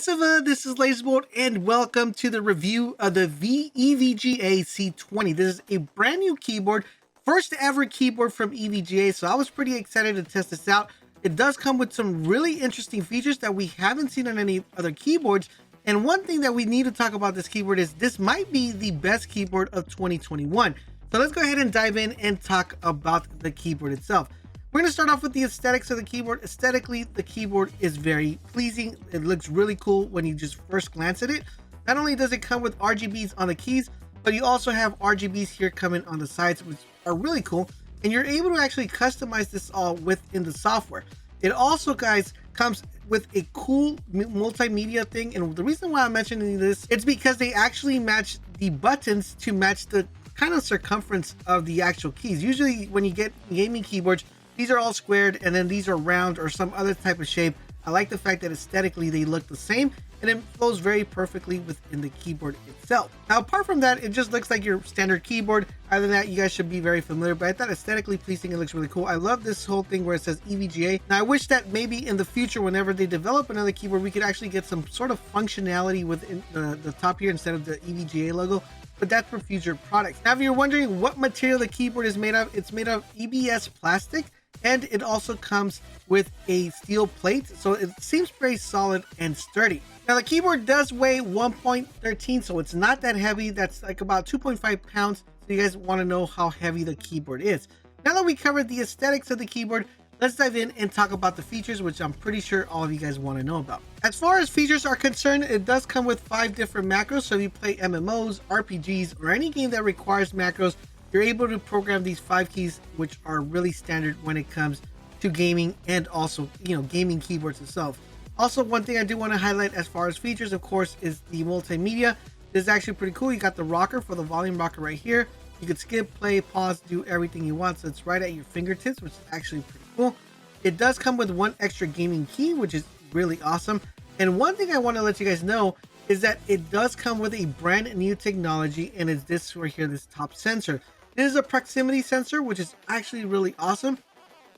Massiva, this is LaserBolt, and welcome to the review of the EVGA Z20. This is a brand new keyboard, first ever keyboard from EVGA, so I was pretty excited to test this out. It does come with some really interesting features that we haven't seen on any other keyboards, and one thing that we need to talk about this keyboard is this might be the best keyboard of 2021. So let's go ahead and dive in and talk about the keyboard itself. We're going to start off with the aesthetics of the keyboard. Aesthetically, the keyboard is very pleasing. It looks really cool when you just first glance at it. Not only does it come with RGBs on the keys, but you also have RGBs here coming on the sides, which are really cool. And you're able to actually customize this all within the software. It also, guys, comes with a cool multimedia thing. And the reason why I'm mentioning this, it's because they actually match the buttons to match the kind of circumference of the actual keys. Usually when you get gaming keyboards, these are all squared and then these are round or some other type of shape. I like the fact that aesthetically they look the same and it flows very perfectly within the keyboard itself. Now, apart from that, it just looks like your standard keyboard. Other than that, you guys should be very familiar, but I thought aesthetically pleasing, it looks really cool. I love this whole thing where it says EVGA. Now, I wish that maybe in the future, whenever they develop another keyboard, we could actually get some sort of functionality within the top here instead of the EVGA logo. But that's for future products. Now, if you're wondering what material the keyboard is made of, it's made of EBS plastic. And it also comes with a steel plate, so it seems very solid and sturdy. Now, the keyboard does weigh 1.13, so it's not that heavy. That's like about 2.5 pounds. So you guys want to know how heavy the keyboard is. Now that we covered the aesthetics of the keyboard, let's dive in and talk about the features, which I'm pretty sure all of you guys want to know about. As far as features are concerned, it does come with 5 different macros. So if you play MMOs, RPGs, or any game that requires macros, you're able to program these 5 keys, which are really standard when it comes to gaming and also, gaming keyboards itself. Also, one thing I do want to highlight as far as features, of course, is the multimedia. This is actually pretty cool. You got the rocker for the volume rocker right here. You could skip, play, pause, do everything you want. So it's right at your fingertips, which is actually pretty cool. It does come with 1 extra gaming key, which is really awesome. And one thing I want to let you guys know is that it does come with a brand new technology, and it's this right here, this top sensor. This is a proximity sensor, which is actually really awesome.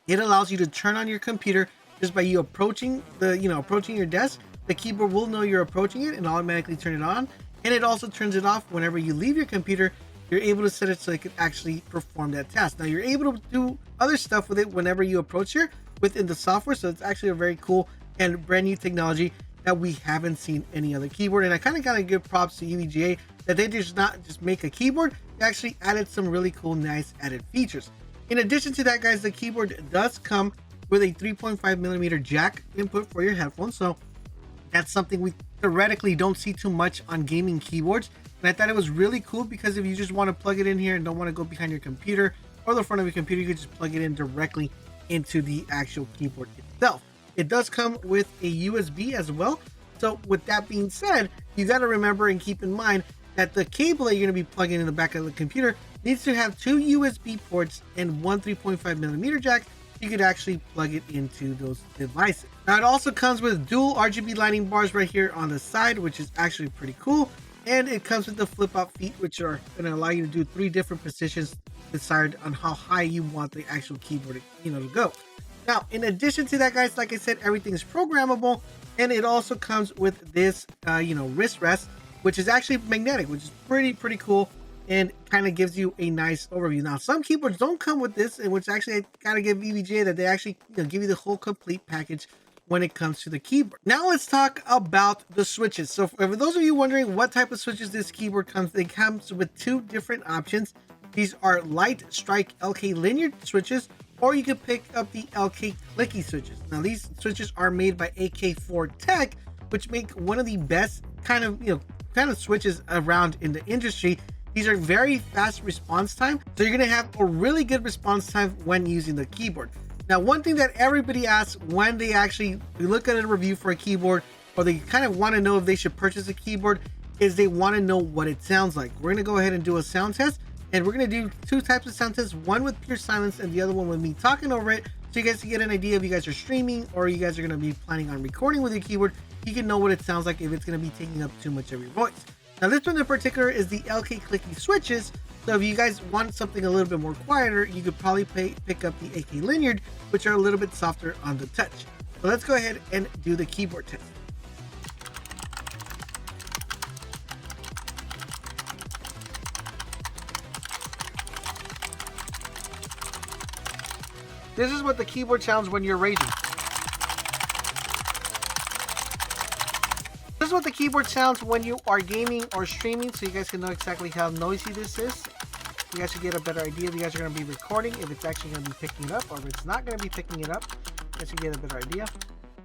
It allows you to turn on your computer just by you approaching approaching your desk. The keyboard will know you're approaching it and automatically turn it on. And it also turns it off whenever you leave your computer. You're able to set it so it can actually perform that task. Now, you're able to do other stuff with it whenever you approach here within the software. So it's actually a very cool and brand new technology that we haven't seen any other keyboard. And I kind of got to give props to EVGA that they did not just make a keyboard, they actually added some really cool, nice added features. In addition to that, guys, the keyboard does come with a 3.5mm jack input for your headphones. So that's something we theoretically don't see too much on gaming keyboards. And I thought it was really cool because if you just want to plug it in here and don't want to go behind your computer or the front of your computer, you can just plug it in directly into the actual keyboard itself. It does come with a USB as well. So with that being said, you got to remember and keep in mind that the cable that you're going to be plugging in the back of the computer needs to have 2 USB ports and 1 3.5mm jack. You could actually plug it into those devices. Now, it also comes with dual RGB lighting bars right here on the side, which is actually pretty cool. And it comes with the flip out feet, which are going to allow you to do 3 different positions decided on how high you want the actual keyboard to go. Now, in addition to that, guys, like I said, everything is programmable, and it also comes with this wrist rest, which is actually magnetic, which is pretty cool and kind of gives you a nice overview. Now, some keyboards don't come with this, and which actually I gotta give EVGA that they actually give you the whole complete package when it comes to the keyboard. Now let's talk about the switches. So for those of you wondering what type of switches this keyboard comes, it comes with 2 different options. These are light strike LK linear switches, or you can pick up the LK Clicky switches. Now, these switches are made by AK4 Tech, which make one of the best kind of switches around in the industry. These are very fast response time, so you're going to have a really good response time when using the keyboard. Now, one thing that everybody asks when they actually look at a review for a keyboard, or they kind of want to know if they should purchase a keyboard, is they want to know what it sounds like. We're going to go ahead and do a sound test, and we're going to do 2 types of sound tests, one with pure silence and the other one with me talking over it, so you guys can get an idea if you guys are streaming or you guys are going to be planning on recording with your keyboard. You can know what it sounds like if it's going to be taking up too much of your voice. Now, this one in particular is the LK Clicky switches. So if you guys want something a little bit more quieter, you could probably pick up the AK Linear, which are a little bit softer on the touch. So let's go ahead and do the keyboard test. This is what the keyboard sounds when you're raising. This is what the keyboard sounds when you are gaming or streaming, so you guys can know exactly how noisy this is. You guys should get a better idea if you guys are going to be recording, if it's actually going to be picking it up, or if it's not going to be picking it up. You guys should get a better idea.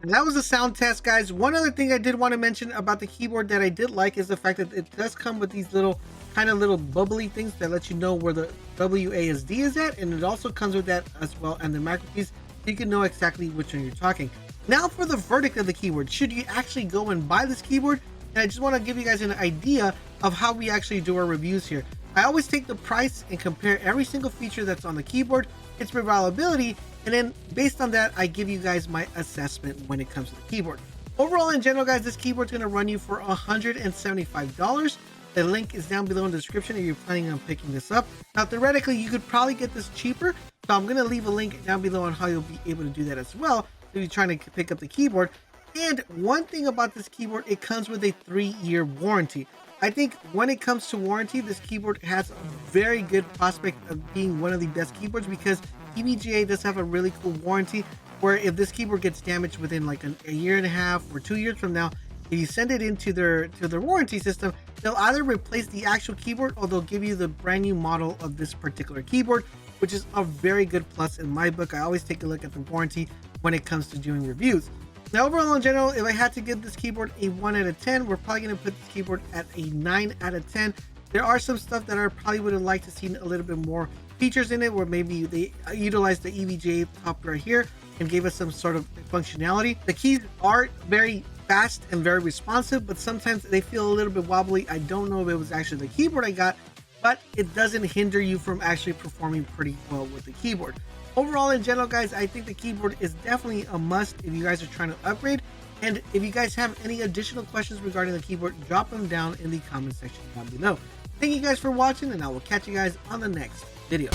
And that was a sound test, guys. One other thing I did want to mention about the keyboard that I did like is the fact that it does come with these little little bubbly things that let you know where the WASD is at, and it also comes with that as well, and the micropiece, so you can know exactly which one you're talking. Now for the verdict of the keyboard, should you actually go and buy this keyboard? And I just want to give you guys an idea of how we actually do our reviews here. I always take the price and compare every single feature that's on the keyboard, its reliability, and then based on that, I give you guys my assessment when it comes to the keyboard. Overall, in general, guys, this keyboard's going to run you for $175. The link is down below in the description if you're planning on picking this up. Now, theoretically, you could probably get this cheaper, so I'm going to leave a link down below on how you'll be able to do that as well if you're trying to pick up the keyboard. And one thing about this keyboard, it comes with a 3-year warranty. I think when it comes to warranty, this keyboard has a very good prospect of being one of the best keyboards, because EVGA does have a really cool warranty where if this keyboard gets damaged within like a year and a half or 2 years from now, if you send it into their warranty system, they'll either replace the actual keyboard or they'll give you the brand new model of this particular keyboard, which is a very good plus in my book. I always take a look at the warranty when it comes to doing reviews. Now, overall, in general, if I had to give this keyboard a 1 out of 10, we're probably going to put this keyboard at a 9 out of 10. There are some stuff that I probably would have liked to see a little bit more features in it, where maybe they utilized the EVGA top right here and gave us some sort of functionality. The keys are very fast and very responsive, but sometimes they feel a little bit wobbly. I don't know if it was actually the keyboard I got, but it doesn't hinder you from actually performing pretty well with the keyboard. Overall, in general, guys, I think the keyboard is definitely a must if you guys are trying to upgrade. And if you guys have any additional questions regarding the keyboard, drop them down in the comment section down below. Thank you guys for watching, and I will catch you guys on the next video.